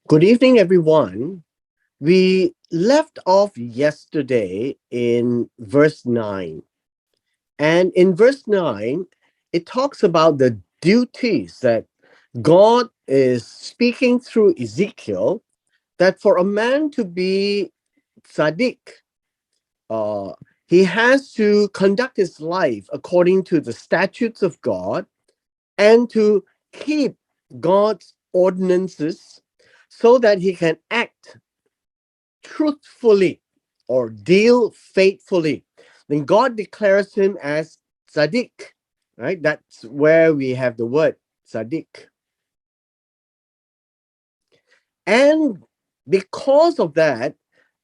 Good evening, everyone. We left off yesterday in verse 9. And in verse 9, it talks about the duties that God is speaking through Ezekiel, that for a man to be tzaddik, uh, he has to conduct his life according to the statutes of God and to keep God's ordinances so that he can act truthfully or deal faithfully, then God declares him as tzaddik, right? That's where we have the word tzaddik. And because of that,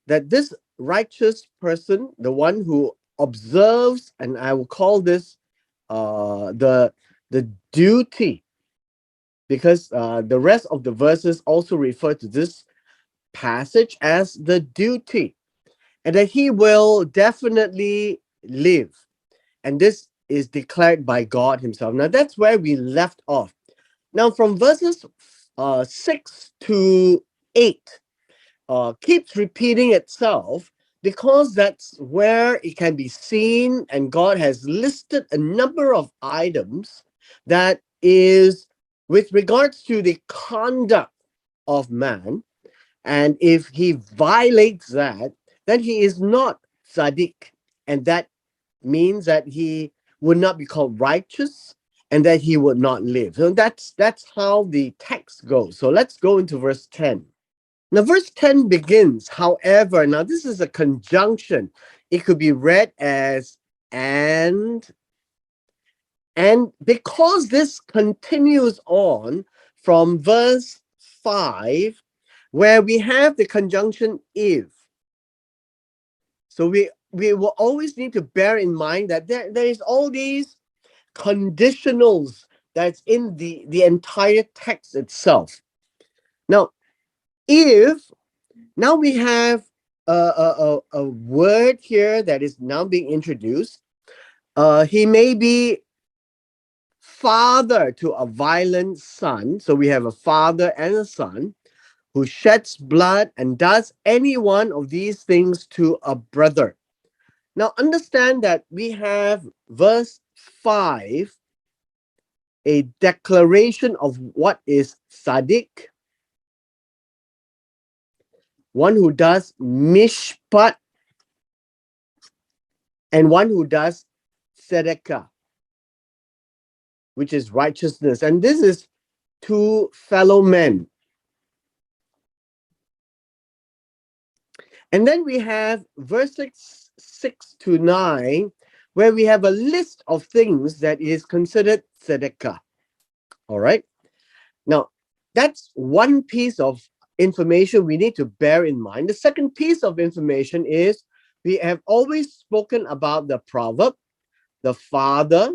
that this righteous person, the one who observes, and I will call this the duty, because the rest of the verses also refer to this passage as the duty, and that he will definitely live. And this is declared by God Himself. Now, that's where we left off. Now, from verses 6 to 8, keeps repeating itself because that's where it can be seen, and God has listed a number of items that is with regards to the conduct of man, and if he violates that, then he is not tzaddik. And that means that he would not be called righteous and that he would not live. So that's how the text goes. So let's go into verse 10. Now, verse 10 begins, however, now this is a conjunction. It could be read as and, and because this continues on from verse 5, where we have the conjunction if. So we will always need to bear in mind that there is all these conditionals that's in the entire text itself. Now, if now we have a word here that is now being introduced. He may be father to a violent son. So we have a father and a son who sheds blood and does any one of these things to a brother. Now, understand that we have verse 5, a declaration of what is tzaddik, one who does mishpat, and one who does tzedakah, which is righteousness. And this is two fellow men. And then we have verse 6 to 9, where we have a list of things that is considered tzedakah. All right. Now, that's one piece of information we need to bear in mind. The second piece of information is we have always spoken about the proverb, the father,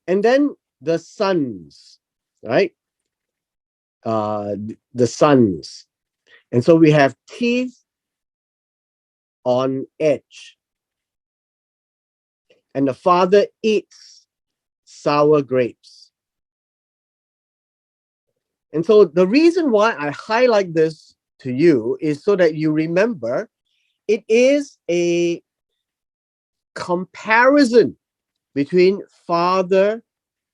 and then the sons, right? The sons. And so we have teeth on edge. And the father eats sour grapes. And so the reason why I highlight this to you is so that you remember it is a comparison between father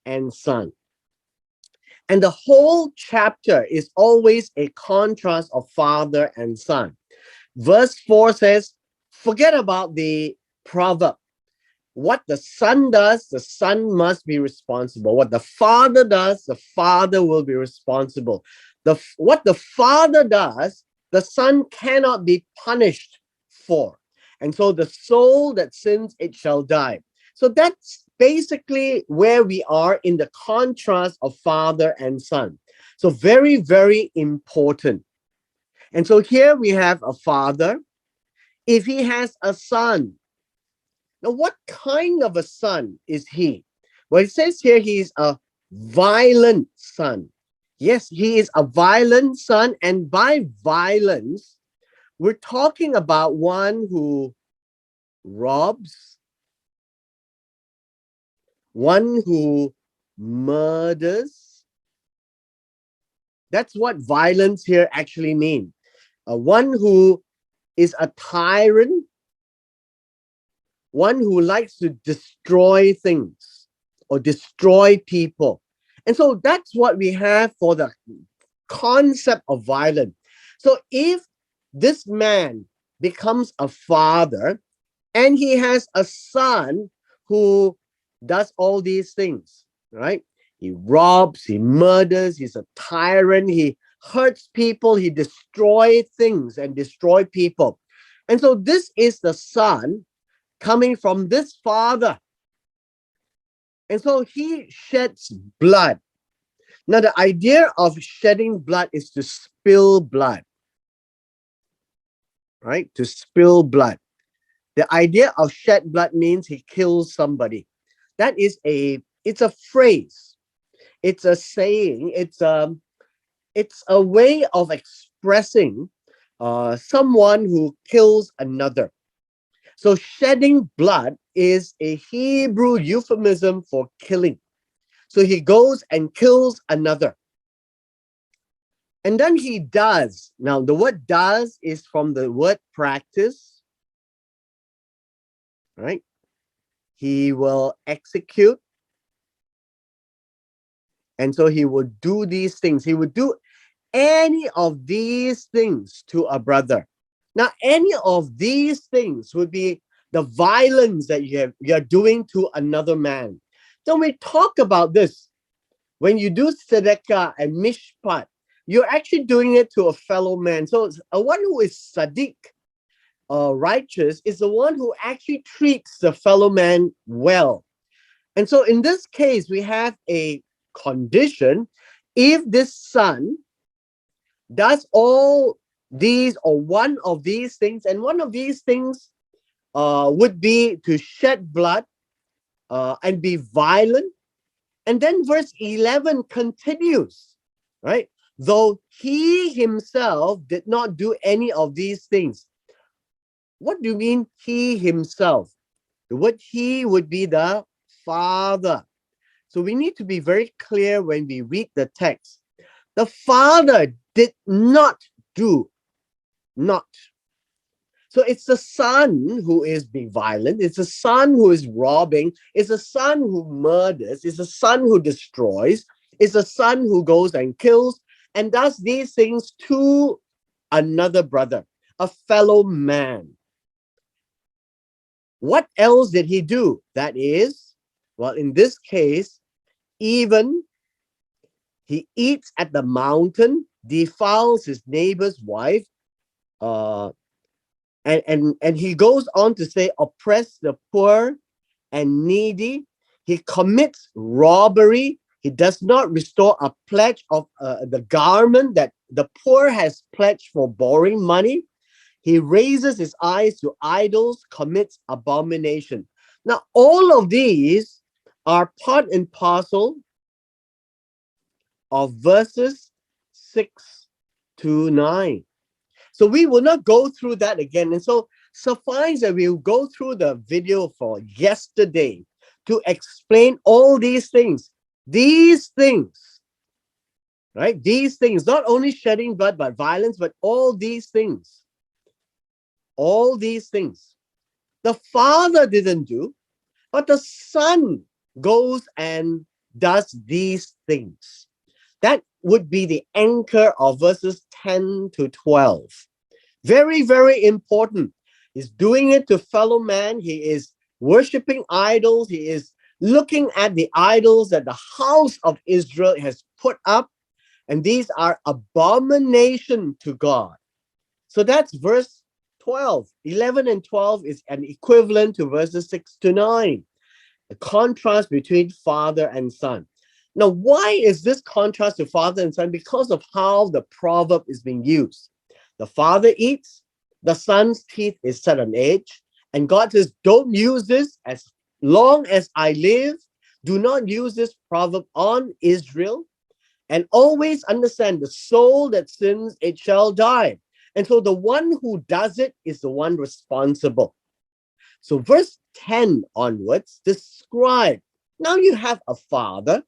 and son. And the whole chapter is always a contrast of father and son. Verse 4 says, forget about the proverb. What the son does, the son must be responsible. What the father does, the father will be responsible. What the father does, the son cannot be punished for. And so the soul that sins, it shall die. So that's basically where we are in the contrast of father and son. So very, very important. And so here we have a father. If he has a son, now, what kind of a son is he? Well, it says here he is a violent son. Yes, he is a violent son. And by violence, we're talking about one who robs, one who murders, That's what violence here actually means. One who is a tyrant, one who likes to destroy things or destroy people. And so that's what we have for the concept of violence. So if this man becomes a father and he has a son who does all these things, right? He robs, he murders, he's a tyrant, he hurts people, he destroys things and destroy people. And so this is the son coming from this father. And so he sheds blood. Now, the idea of shedding blood is to spill blood, right? To spill blood. The idea of shed blood means he kills somebody. That is it's a phrase. It's a saying. It's a way of expressing someone who kills another. So shedding blood is a Hebrew euphemism for killing. So he goes and kills another. And then he does. Now, the word does is from the word practice, right? He will execute. And so he would do these things. He would do any of these things to a brother. Now, any of these things would be the violence that you're doing to another man. So we talk about this. When you do tzedakah and mishpat, you're actually doing it to a fellow man. So one who is sadiq, righteous, is the one who actually treats the fellow man well. And so in this case, we have a condition. If this son does all these or one of these things, and one of these things would be to shed blood and be violent. And then verse 11 continues, right? Though he himself did not do any of these things. What do you mean he himself? The word he would be the father. So we need to be very clear when we read the text. The father did not do, not. So it's the son who is being violent. It's the son who is robbing. It's the son who murders. It's the son who destroys. It's the son who goes and kills and does these things to another brother, a fellow man. What else did he do? That is, well, in this case, even he eats at the mountain, defiles his neighbor's wife, uh, and he goes on to say, oppress the poor and needy. He commits robbery. He does not restore a pledge of the garment that the poor has pledged for borrowing money. He raises his eyes to idols, commits abomination. Now, all of these are part and parcel of verses 6 to 9. So we will not go through that again. And so suffice that we'll go through the video for yesterday to explain all these things. These things, right? These things, not only shedding blood, but violence, but all these things. All these things. The father didn't do, but the son goes and does these things. That would be the anchor of verses 10 to 12. Very, very important. He's doing it to fellow man. He is worshiping idols. He is looking at the idols that the house of Israel has put up. And these are abomination to God. So that's verse 12. 11 and 12 is an equivalent to verses 6 to 9. The contrast between father and son. Now, why is this contrast to father and son? Because of how the proverb is being used. The father eats, the son's teeth is set on edge, and God says, don't use this as long as I live. Do not use this proverb on Israel, and always understand the soul that sins, it shall die. And so the one who does it is the one responsible. So verse 10 onwards describe, now you have a father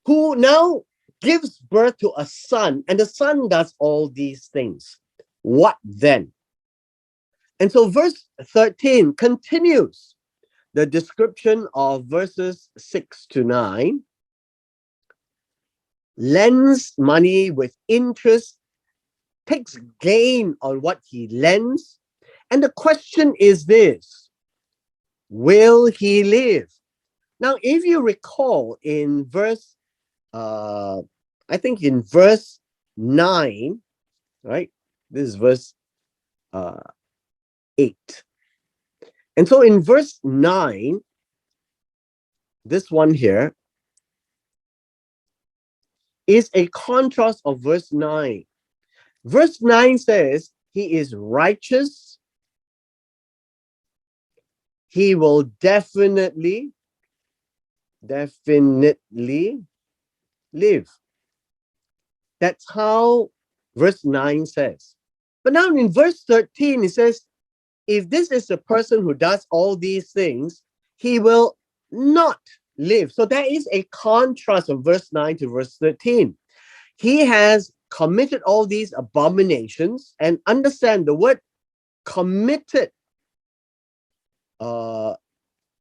who now gives birth to a son, and the son does all these things. What then? And so verse 13 continues the description of verses 6 to 9. Lends money with interest, takes gain on what he lends. And the question is this: will he live? Now, if you recall in verse, I think in verse 9, right? This is verse 8. And so in verse 9, this one here is a contrast of verse 9. Verse 9 says, he is righteous. He will definitely live. That's how verse 9 says. But now in verse 13, it says, if this is a person who does all these things, he will not live. So there is a contrast of verse 9 to verse 13. He has committed all these abominations, and understand the word committed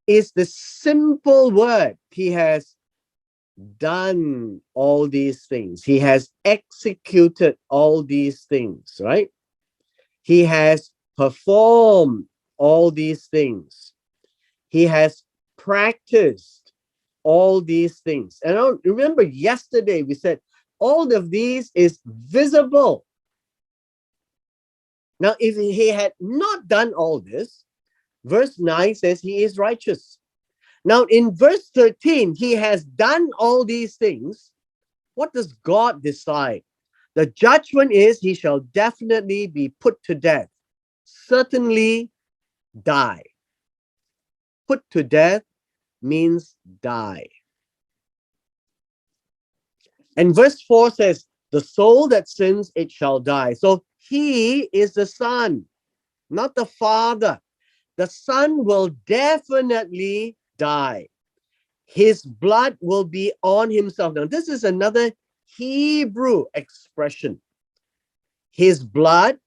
is the simple word. He has done all these things. He has executed all these things, right? He has performed all these things. He has practiced all these things. And I remember yesterday we said all of these is visible. Now, if he had not done all this, verse 9 says he is righteous. Now, in verse 13, he has done all these things. What does God decide? The judgment is he shall definitely be put to death, certainly die. Put to death means die. And verse 4 says, the soul that sins, it shall die. So he is the son, not the father. The son will definitely die. His blood will be on himself. Now, this is another Hebrew expression. His blood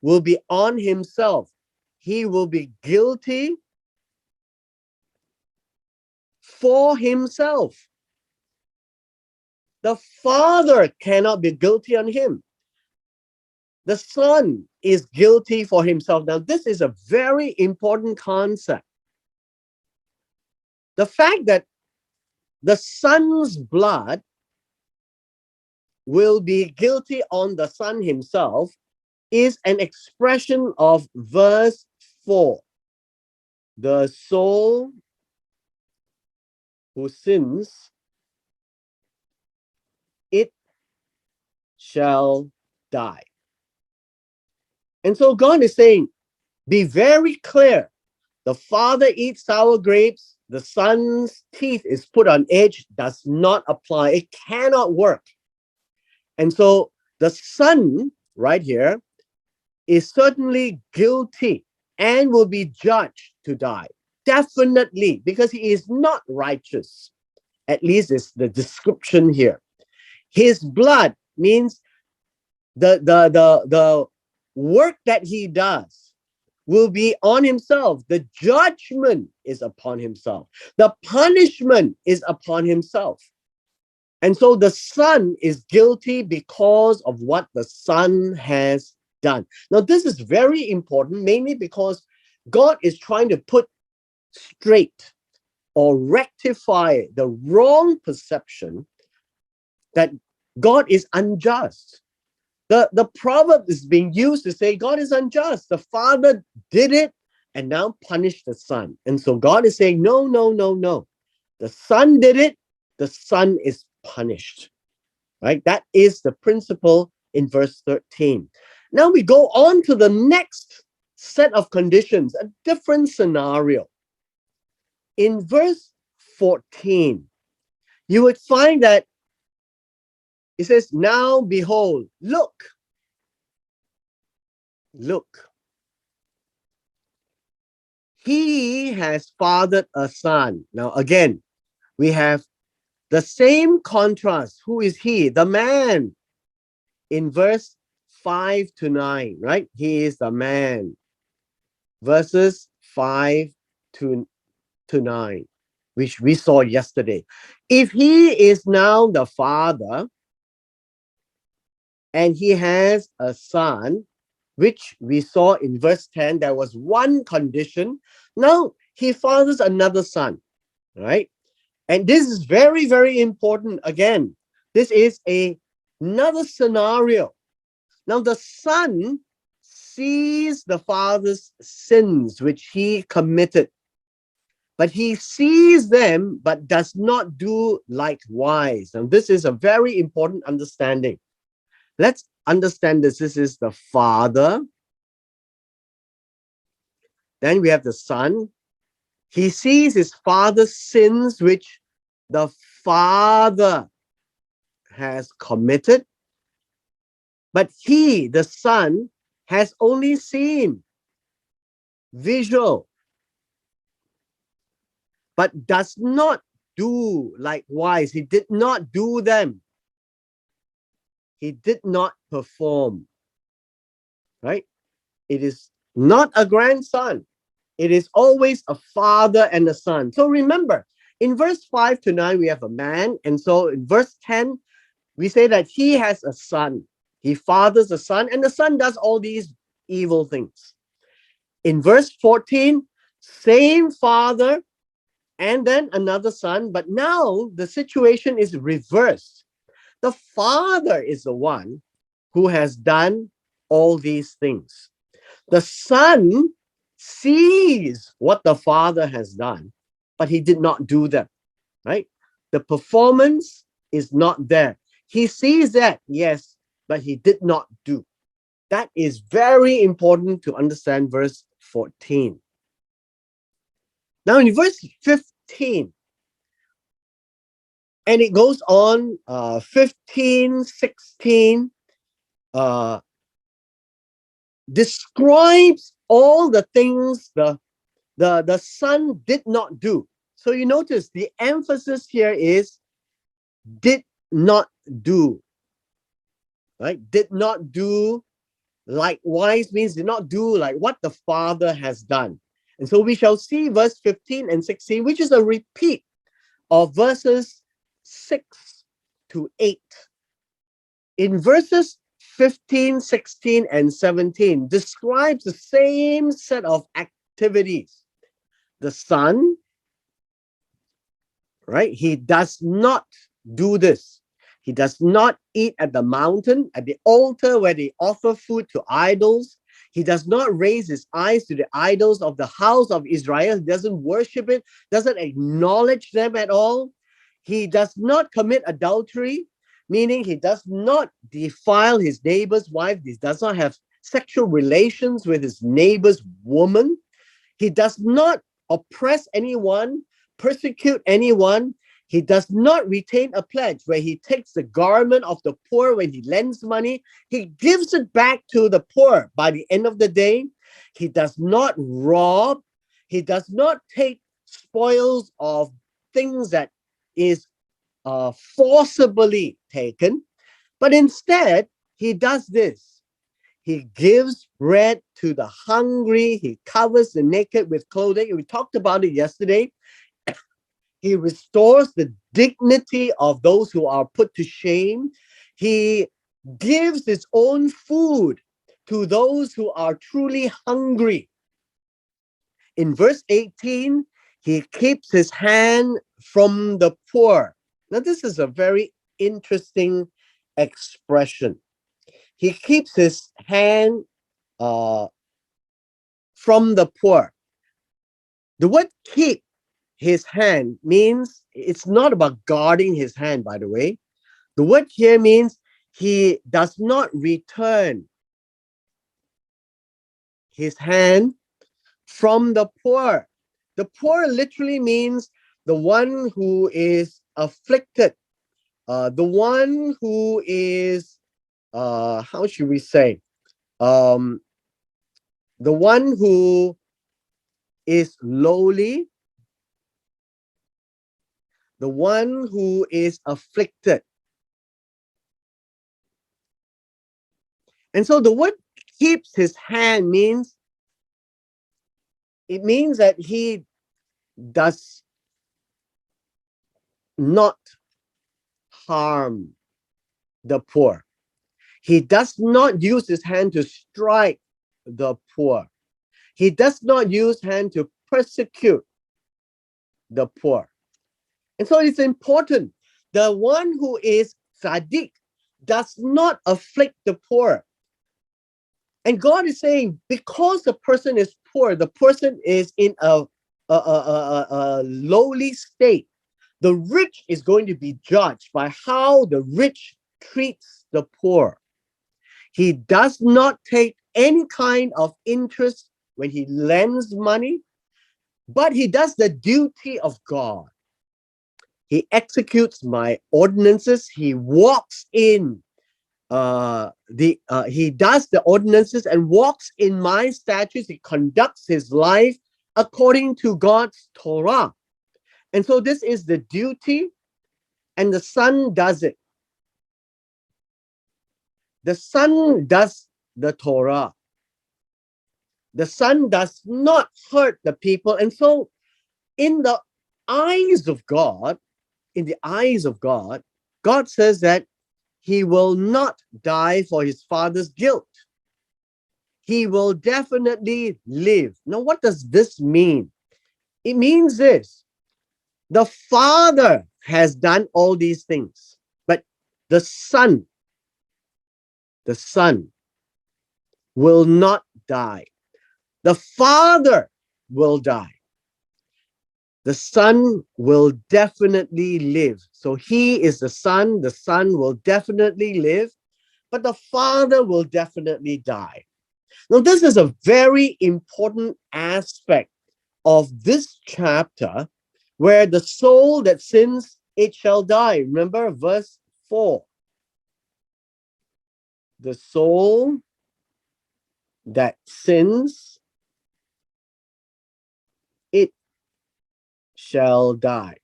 will be on himself. He will be guilty for himself. The father cannot be guilty on him. The son is guilty for himself. Now, this is a very important concept. The fact that the son's blood will be guilty on the son himself is an expression of verse 4. The soul who sins, it shall die. And so God is saying, be very clear. The father eats sour grapes, the son's teeth is put on edge, does not apply. It cannot work. And so the son right here is certainly guilty and will be judged to die. Definitely, because he is not righteous. At least it's the description here. His blood means the work that he does will be on himself. The judgment is upon himself. The punishment is upon himself. And so the son is guilty because of what the son has done. Now, this is very important, mainly because God is trying to put straight or rectify the wrong perception that God is unjust. The proverb is being used to say God is unjust. The father did it and now punished the son. And so God is saying, no, no, no, no. The son did it. The son is punished. Right? That is the principle in verse 13. Now we go on to the next set of conditions, a different scenario. In verse 14, you would find that it says, now behold, look, he has fathered a son. Now again, we have The same contrast. Who is he? The man in verse 5 to 9, right? He is the man. Verses 5 to, 9, which we saw yesterday. If he is now the father and he has a son, which we saw in verse 10, there was one condition. Now he fathers another son, right? And this is very, very important. Again, this is another scenario. Now the son sees the father's sins which he committed, but he sees them but does not do likewise. And this is a very important understanding. Let's understand this. This is the father. Then we have the son. He sees his father's sins which the father has committed, but he, the son, has only seen visual, but does not do likewise. He did not do them. He did not perform, right? It is not a grandson. It is always a father and a son. So remember, in verse 5 to 9, we have a man. And so in verse 10, we say that he has a son. He fathers a son, and the son does all these evil things. In verse 14, same father and then another son, but now the situation is reversed. The father is the one who has done all these things. The son sees what the father has done, but he did not do them, right? The performance is not there. He sees that, yes, but he did not do. That is very important to understand verse 14. Now in verse 15, and it goes on 15, 16, describes all the things the son did not do. So you notice the emphasis here is did not do, right? Did not do likewise means did not do like what the father has done. And so we shall see verse 15 and 16, which is a repeat of verses 6 to 8. In verses 15, 16, and 17 describes the same set of activities. The son, right? He does not do this. He does not eat at the mountain, at the altar where they offer food to idols. He does not raise his eyes to the idols of the house of Israel. He doesn't worship it, doesn't acknowledge them at all. He does not commit adultery, meaning he does not defile his neighbor's wife. He does not have sexual relations with his neighbor's woman. He does not oppress anyone, persecute anyone. He does not retain a pledge where he takes the garment of the poor when he lends money. He gives it back to the poor by the end of the day. He does not rob. He does not take spoils of things that is forcibly taken. But instead, he does this. He gives bread to the hungry. He covers the naked with clothing. We talked about it yesterday. He restores the dignity of those who are put to shame. He gives his own food to those who are truly hungry. In verse 18, he keeps his hand from the poor. Now, this is a very interesting expression. He keeps his hand from the poor. The word keep his hand means it's not about guarding his hand, by the way. The word here means he does not return his hand from the poor. The poor literally means the one who is afflicted, the one who is, how should we say, the one who is lowly, the one who is afflicted. And so the word keeps his hand means, it means that he does not harm the poor. He does not use his hand to strike the poor. He does not use hand to persecute the poor. And so it's important. The one who is tzaddik does not afflict the poor. And God is saying, because the person is poor, the person is in a lowly state, the rich is going to be judged by how the rich treats the poor. He does not take any kind of interest when he lends money, but he does the duty of God. He executes my ordinances. He walks in he does the ordinances and walks in my statutes. He conducts his life according to God's Torah. And so this is the duty, and the son does it. The son does the Torah. The son does not hurt the people. And so in the eyes of God, God says that he will not die for his father's guilt. He will definitely live. Now, what does this mean? It means this: the father has done all these things, but the son will not die. The father will die. The son will definitely live. So he is the son will definitely live, but the father will definitely die. Now, this is a very important aspect of this chapter, where the soul that sins, it shall die. Remember verse 4. The soul that sins, it shall die.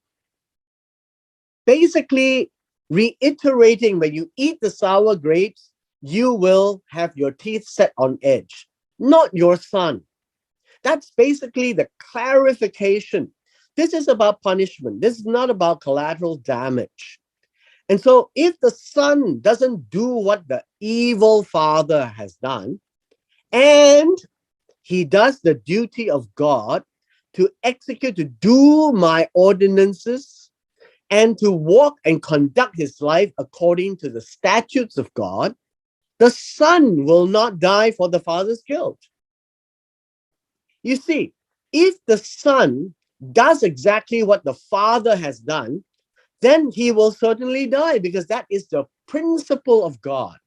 Basically, reiterating, when you eat the sour grapes, you will have your teeth set on edge, not your son. That's basically the clarification. This is about punishment. This is not about collateral damage. And so if the son doesn't do what the evil father has done, and he does the duty of God to execute, to do my ordinances, and to walk and conduct his life according to the statutes of God, the son will not die for the father's guilt. You see, if the son does exactly what the father has done, then he will certainly die, because that is the principle of God.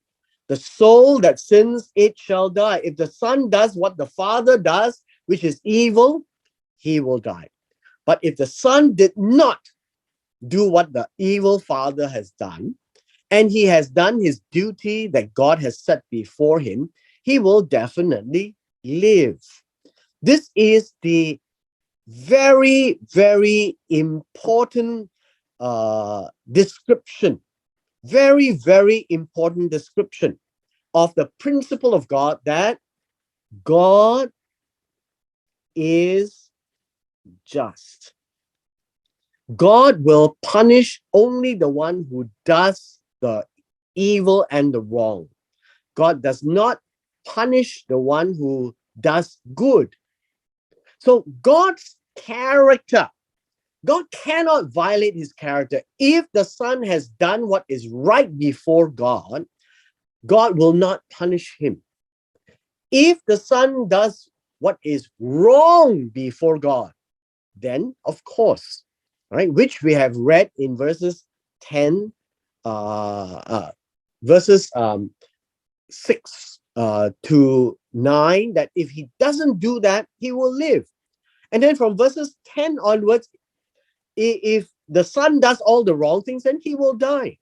The soul that sins, it shall die. If the son does what the father does, which is evil, he will die. But if the son did not do what the evil father has done, and he has done his duty that God has set before him, he will definitely live. This is the very, very important description, very, very important description of the principle of God, that God is just. God will punish only the one who does the evil and the wrong. God does not punish the one who does good. So God's character, God cannot violate his character. If the son has done what is right before God, God will not punish him. If the son does what is wrong before God, then of course, right, which we have read in verses 10, verses 6 to 9, that if he doesn't do that, he will live. And then from verses 10 onwards, if the son does all the wrong things, then he will die.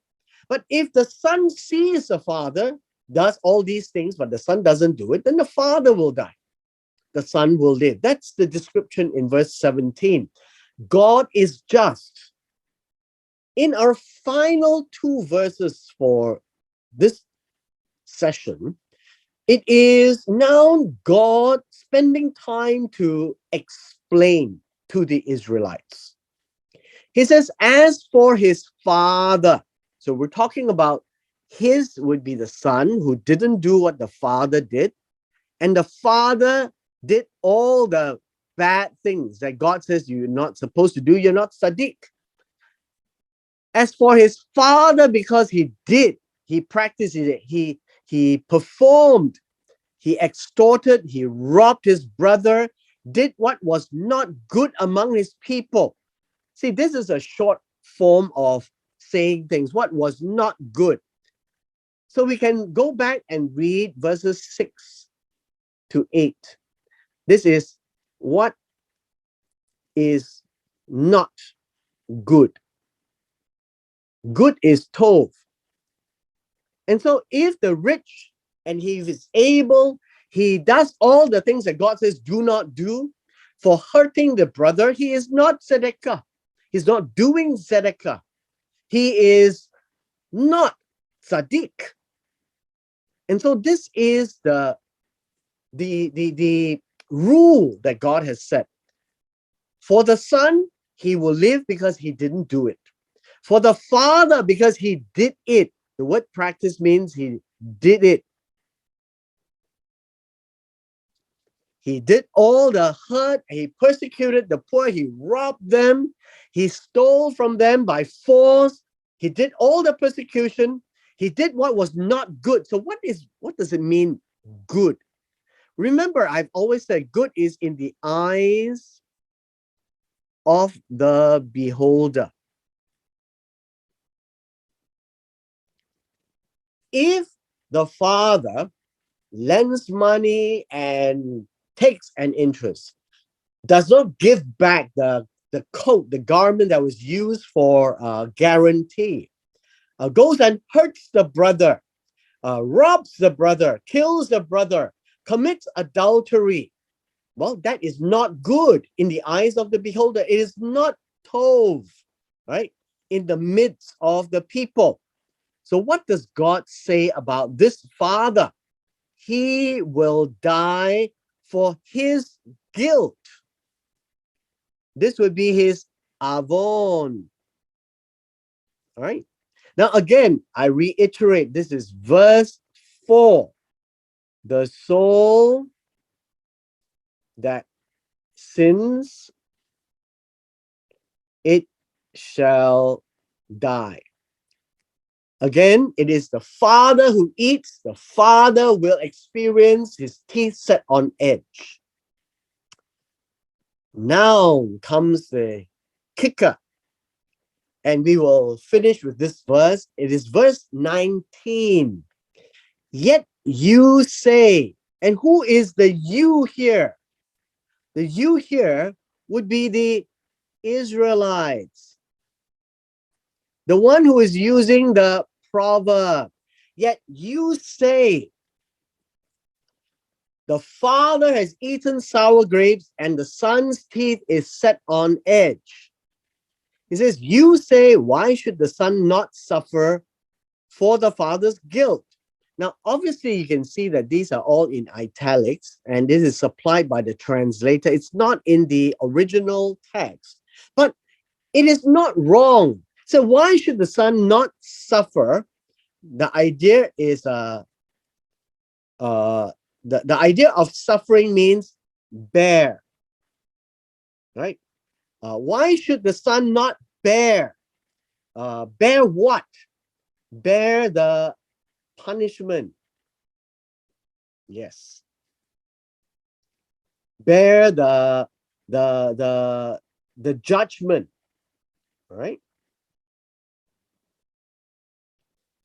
But if the son sees the father does all these things, but the son doesn't do it, then the father will die. The son will live. That's the description in verse 17. God is just. In our final two verses for this session, it is now God spending time to explain to the Israelites. He says, as for his father, so we're talking about his would be the son who didn't do what the father did, and the father did all the bad things that God says you're not supposed to do. You're not Sadiq. As for his father, because he practiced it, he performed, he extorted, he robbed his brother, did what was not good among his people. See, this is a short form of saying things, what was not good. So we can go back and read verses 6 to 8. This is what is not good. Good is tov. And so if the rich and he is able, he does all the things that God says do not do for hurting the brother, he is not tzedekah. He's not doing tzedekah. He is not tzaddik. And so this is the rule that God has set. For the son, he will live because he didn't do it. For the father, because he did it. The word practice means he did it. He did all the hurt. He persecuted the poor. He robbed them. He stole from them by force. He did all the persecution. He did what was not good. So what does it mean, good? Remember, I've always said good is in the eyes of the beholder. If the father lends money and takes an interest, does not give back the coat, the garment that was used for guarantee, goes and hurts the brother, robs the brother, kills the brother, commits adultery, well, that is not good in the eyes of the beholder. It is not tov, right? In the midst of the people. So what does God say about this father? He will die for his guilt. This would be his avon. All right. Now, again, I reiterate, this is verse 4. The soul that sins, it shall die. Again, it is the father who eats, the father will experience his teeth set on edge. Now comes the kicker. And we will finish with this verse. It is verse 19. Yet you say, and who is the you here? The you here would be the Israelites. The one who is using the proverb. Yet you say, the father has eaten sour grapes and the son's teeth is set on edge. He says, you say, why should the son not suffer for the father's guilt? Now, obviously, you can see that these are all in italics, and this is supplied by the translator. It's not in the original text, but it is not wrong. So why should the son not suffer? The idea is the idea of suffering means bear, right? Why should the son not bear? Bear what? Bear the punishment. Yes. Bear the judgment, right?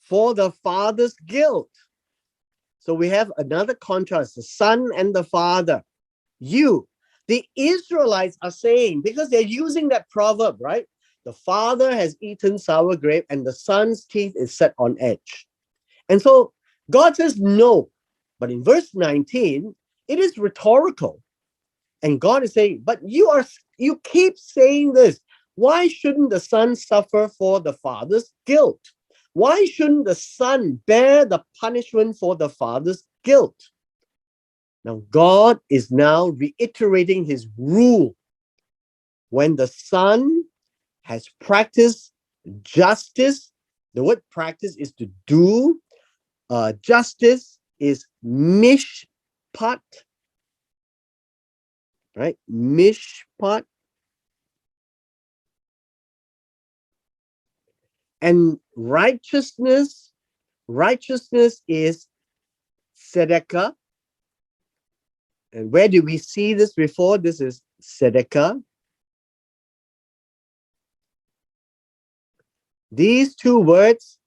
For the father's guilt. So we have another contrast, the son and the father. The Israelites are saying, because they're using that proverb, right? The father has eaten sour grape and the son's teeth is set on edge. And so God says no. But in verse 19, it is rhetorical. And God is saying, but you keep saying this. Why shouldn't the son suffer for the father's guilt? Why shouldn't the son bear the punishment for the father's guilt? Now, God is now reiterating his rule. When the son has practiced justice, the word practice is to do, justice is mishpat, right? Mishpat. And righteousness is tzedakah. And where did we see this before? This is tzedakah. These two words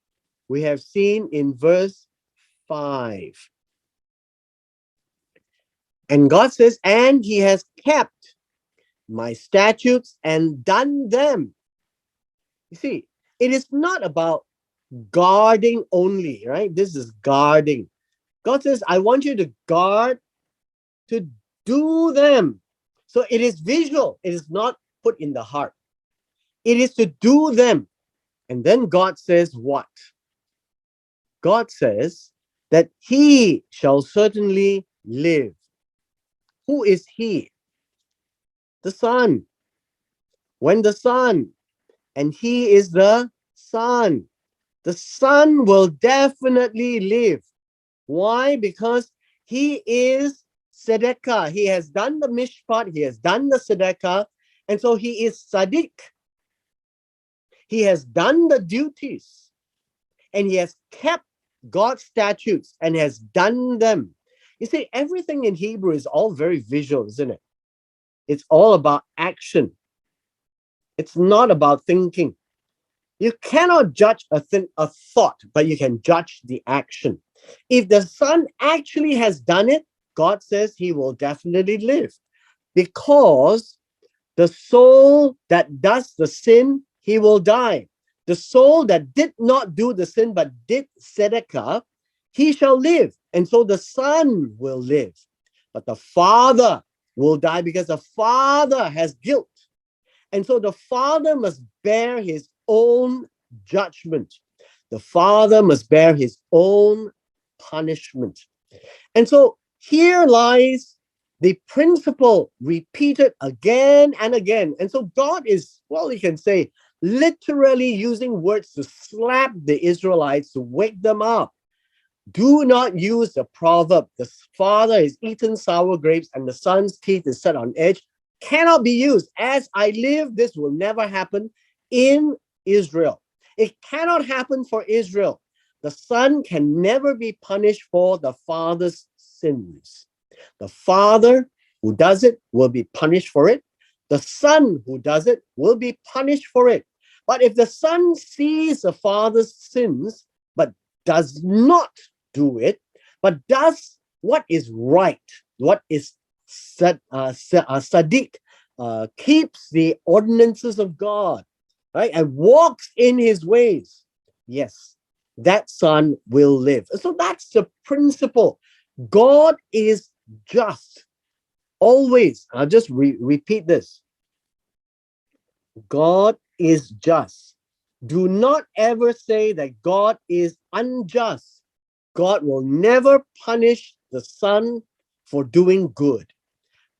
we have seen in verse 5. And God says, and he has kept my statutes and done them. You see, it is not about guarding only, right? This is guarding. God says, I want you to guard, to do them. So it is visual. It is not put in the heart. It is to do them. And then God says what? God says that he shall certainly live. Who is he? The Son. When the Son, and he is the Son. The Son will definitely live. Why? Because he is tzedakah. He has done the mishpat, he has done the tzedakah, and so he is tzaddik. He has done the duties, and he has kept God's statutes and has done them. You see, everything in Hebrew is all very visual, isn't it? It's all about action. It's not about thinking. You cannot judge a thought, but you can judge the action. If the Son actually has done it, God says he will definitely live. Because the soul that does the sin, he will die. The soul that did not do the sin but did tzedakah, he shall live. And so the Son will live. But the Father will die because the Father has guilt. And so the Father must bear his own judgment. The Father must bear his own punishment. And so here lies the principle repeated again and again. And so God is, well, you can say, literally using words to slap the Israelites to wake them up. Do not use the proverb, the father has eaten sour grapes and the son's teeth is set on edge. Cannot be used. As I live, this will never happen in Israel. It cannot happen for Israel. The son can never be punished for the father's sins. The father who does it will be punished for it. The son who does it will be punished for it. But if the son sees the father's sins, but does not do it, but does what is right, what is Sadiq, keeps the ordinances of God, right, and walks in his ways, yes, that son will live. So that's the principle. God is just. Always, I'll just repeat this. God is just. Do not ever say that God is unjust. God will never punish the son for doing good.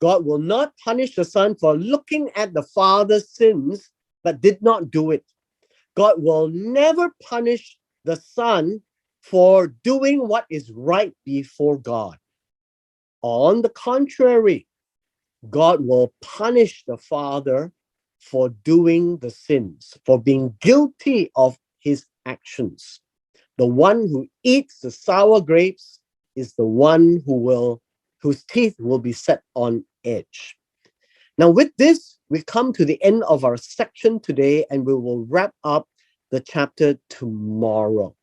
God will not punish the son for looking at the father's sins but did not do it. God will never punish the son for doing what is right before God. On the contrary, God will punish the father for doing the sins, for being guilty of his actions. The one who eats the sour grapes is the one whose teeth will be set on edge. Now, with this, we come to the end of our section today, and we will wrap up the chapter tomorrow.